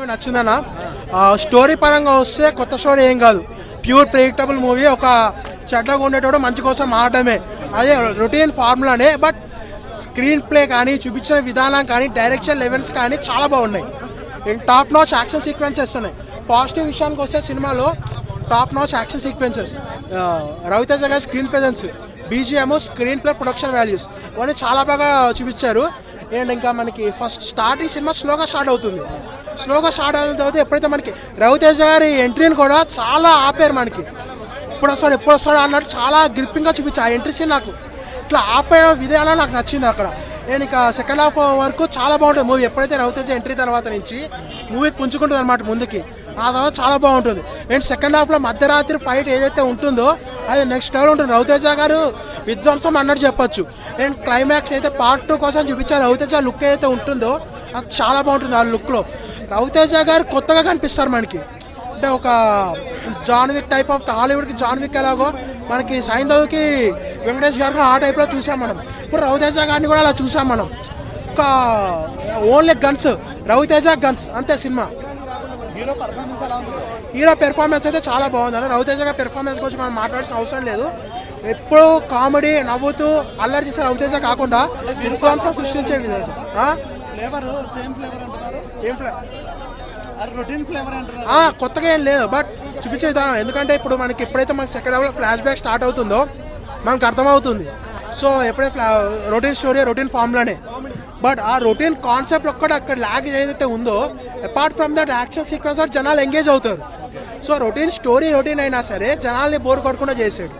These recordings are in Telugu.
మూవీ నచ్చిందన్న. స్టోరీ పరంగా వస్తే కొత్త స్టోరీ ఏం కాదు, ప్యూర్ ప్రెడిక్టబుల్ మూవీ. ఒక చెడ్డగా ఉండేటోడు మంచి కోసం ఆడటమే, అదే రొటీన్ ఫార్ములానే. బట్ స్క్రీన్ ప్లే కానీ, చూపించిన విధానం కానీ, డైరెక్షన్ లెవెల్స్ కానీ చాలా బాగున్నాయి. టాప్ నాచ్ యాక్షన్ సీక్వెన్సెస్ ఉన్నాయి. పాజిటివ్ విషయానికి వస్తే సినిమాలో top notch action sequences, Ravi Teja గారి screen presence, BGM, screen play, production values ఇవన్నీ చాలా బాగా చూపించారు. అండ్ ఇంకా మనకి ఫస్ట్ స్టార్టింగ్ సినిమా స్లోగా స్టార్ట్ అవుతుంది. స్లోగా స్టార్ట్ అయిన తర్వాత ఎప్పుడైతే మనకి రవితేజ గారి ఎంట్రీని కూడా చాలా ఆపారు. మనకి ఎప్పుడు వస్తాడు అన్నట్టు చాలా గ్రిప్పింగ్గా చూపించారు. ఆ ఎంట్రీ సీన్ నాకు ఇట్లా ఆపే విధానం నాకు నచ్చింది అక్కడ. నేను ఇక సెకండ్ హాఫ్ వరకు చాలా బాగుంటుంది మూవీ. ఎప్పుడైతే రవితేజ ఎంట్రీ తర్వాత నుంచి మూవీ పుంజుకుంటుంది అనమాట ముందుకి, ఆ తర్వాత చాలా బాగుంటుంది. అండ్ సెకండ్ హాఫ్లో మధ్యరాత్రి ఫైట్ ఏదైతే ఉంటుందో అది నెక్స్ట్ లెవెల్ ఉంటుంది. రవితేజ గారు విధ్వంసం అన్నట్టు చెప్పొచ్చు. అండ్ క్లైమాక్స్ అయితే పార్ట్ 2 కోసం చూపించారు. రవితేజ లుక్ ఏదైతే ఉంటుందో అది చాలా బాగుంటుంది. ఆ లుక్లో రవితేజ గారు కొత్తగా కనిపిస్తారు మనకి. అంటే ఒక John Wick type of, హాలీవుడ్కి John Wick ఎలాగో మనకి సైంధవ్కి వెంకటేష్ గారికి ఆ టైప్లో చూసాం మనం. ఇప్పుడు రవితేజ గారిని కూడా అలా చూసాం మనం. ఒక ఓన్లీ గన్స్, రవితేజ గన్స్ అంతే సినిమా. హీరో పెర్ఫార్మెన్స్ అయితే చాలా బాగుంది. రవితేజ గారి పెర్ఫార్మెన్స్ గురించి మనం మాట్లాడాల్సిన అవసరం లేదు. ఎప్పుడు కామెడీ నవ్వుతూ అల్లరి చేసే రవితేజ కాకుండా విధ్వంసం సృష్టించే విధానం. కొత్తగా ఏం లేదు, బట్ చూపించే విధానం. ఎందుకంటే ఇప్పుడు మనకి ఎప్పుడైతే మనకి సెకండ్ హాఫ్లో ఫ్లాష్ బ్యాక్ స్టార్ట్ అవుతుందో మనకు అర్థమవుతుంది. సో ఎప్పుడైతే రొటీన్ స్టోరీ, రొటీన్ ఫామ్లోనే, బట్ ఆ రొటీన్ కాన్సెప్ట్ ఒక్కటి అక్కడ ల్యాగ్ ఏదైతే ఉందో, apart from that action sequence జనాలు ఎంగేజ్ అవుతారు. సో రొటీన్ స్టోరీ రొటీన్ అయినా సరే జనాల్ని బోర్ కొట్టకుండా చేసాడు.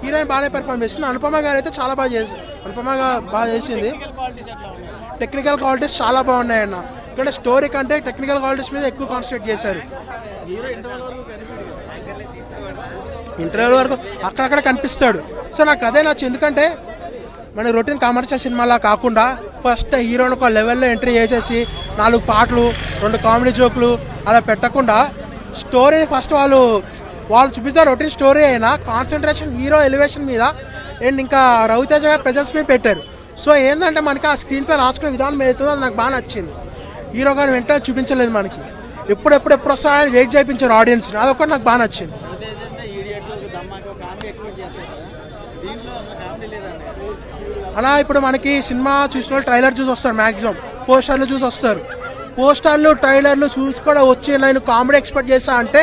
హీరోయిన్ బాగానే పెర్ఫార్మ్ చేసింది. అనుపమ గారు అయితే చాలా బాగా చేసింది. బాగా చేసింది. టెక్నికల్ క్వాలిటీస్ చాలా బాగున్నాయన్న. ఇక్కడ స్టోరీ కంటే టెక్నికల్ క్వాలిటీస్ మీద ఎక్కువ కాన్సన్ట్రేట్ చేశారు. ఇంటర్వ్యూ వరకు అక్కడక్కడ కనిపిస్తాడు. సో నాకు అదే నచ్చింది. ఎందుకంటే మన రొటీన్ కమర్షియల్ సినిమాలా కాకుండా ఫస్ట్ హీరోని ఒక లెవెల్లో ఎంట్రీ చేసేసి 4 పాటలు 2 కామెడీ జోకులు అలా పెట్టకుండా స్టోరీ ఫస్ట్ వాళ్ళు చూపిస్తారు. రొటీన్ స్టోరీ అయినా కాన్సన్ట్రేషన్ హీరో ఎలివేషన్ మీద అండ్ ఇంకా రవితేజ గారి ప్రెజెన్స్ మీద పెట్టారు. సో ఏంటంటే మనకి ఆ స్క్రీన్ పై రాసుకునే విధానం ఏదైతుందో అది నాకు బాగా నచ్చింది. హీరో గారు వెంటనే చూపించలేదు మనకి, ఎప్పుడు వస్తాడని వెయిట్ చేయించారు ఆడియన్స్ని. అదొకటి నాకు బాగా నచ్చింది. అలా ఇప్పుడు మనకి సినిమా చూసిన వాళ్ళు ట్రైలర్ చూసి వస్తారు, మ్యాక్సిమం పోస్టర్లు చూసి వస్తారు. పోస్టర్లు ట్రైలర్లు చూసి కూడా వచ్చి నేను కామెడీ ఎక్స్పెక్ట్ చేస్తా అంటే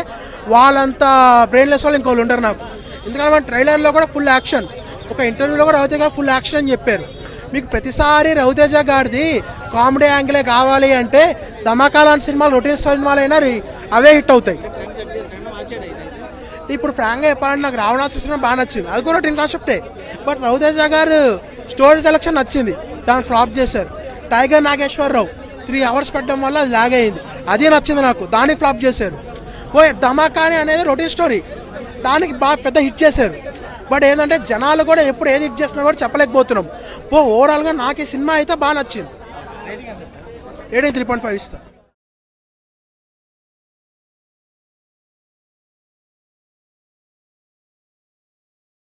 వాళ్ళంతా బ్రెయిన్లెస్ వాళ్ళు ఇంకోళ్ళు ఉంటారు నాకు. ఎందుకంటే మన ట్రైలర్లో కూడా ఫుల్ యాక్షన్, ఒక ఇంటర్వ్యూలో కూడా రవితేజ గారు ఫుల్ యాక్షన్ అని చెప్పారు. మీకు ప్రతిసారి రవితేజ గారిది కామెడీ యాంగిలే కావాలి అంటే ధమాకా లాంటి సినిమాలు, రొటీన్ సినిమాలైనా అవే హిట్ అవుతాయి. ఇప్పుడు ఫ్రాంక్గా చెప్పాలంటే నాకు రావణాసుర సినిమా బాగా నచ్చింది. అది కూడా రొటీన్ కాన్సెప్టే, బట్ రవితేజ గారు స్టోరీ సెలక్షన్ నచ్చింది, దాన్ని ఫ్లాప్ చేశారు. టైగర్ నాగేశ్వరరావు 3 hours పెట్టడం వల్ల అది లాగ్ అయింది, అది నచ్చింది నాకు, దాన్ని ఫ్లాప్ చేశారు. ధమాకాని అనేది రొటీన్ స్టోరీ, దానికి బాగా పెద్ద హిట్ చేశారు. బట్ ఏంటంటే జనాలు కూడా ఎప్పుడు ఏది హిట్ చేసినా కూడా చెప్పలేకపోతున్నాం. ఓవరాల్గా నాకు ఈ సినిమా అయితే బాగా నచ్చింది. రేటింగ్ 3.5 ఇస్తా.